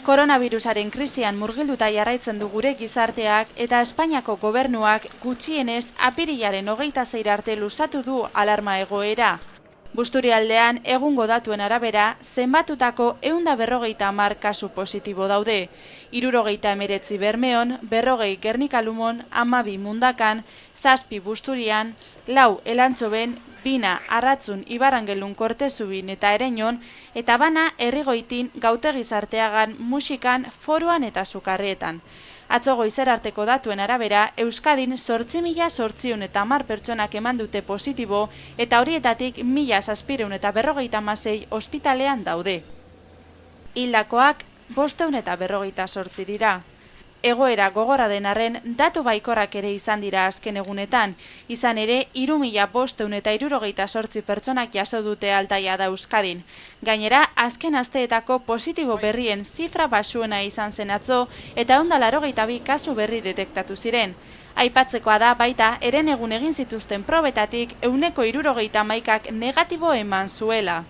Koronavirusaren krisian murgilduta jarraitzen du gure gizarteak eta Espainiako gobernuak gutxienez apirilaren 26 arte luzatu du alarma egoera. Busturialdean egungo datuen arabera, zenbatutako 150 kasu positibo daude. 79 Bermeon, 40 Gernika-Lumon, 12 Mundakan, 7 Busturian, 4 Elantxoben, 2 Arratzun, Ibarangelun, Kortezubin eta Ereñon, eta bana Herrigoitin, Gautegi Zarteagan, Musikan, Foruan eta Sukarrietan. Atzo goizer arteko datuen arabera, Euskadin 8.810 pertsonak eman dute positibo eta horietatik 1.756 ospitalean daude. Hildakoak 558 dira. Egoera gogorra den arren, datu baikorrak ere izan dira azken egunetan. Izan ere, 3.568 pertsonak jaso dute altaia da Euskadin. Gainera, azken asteetako positibo berrien zifra baxuena izan zen atzo eta 182 kasu berri detektatu ziren. Aipatzekoa da baita, herenegun egin zituzten probetatik 171 negatibo eman zuela.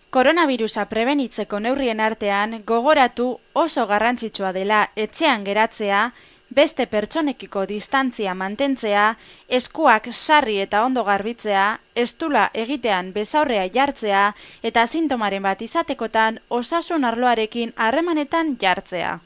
Koronavirusa prebenitzeko neurrien artean gogoratu oso garrantzitsua dela etxean geratzea, beste pertsonekiko distantzia mantentzea, eskuak sarri eta ondo garbitzea, estula egitean besaurrea jartzea eta sintomaren bat izatekotan osasun arloarekin harremanetan jartzea.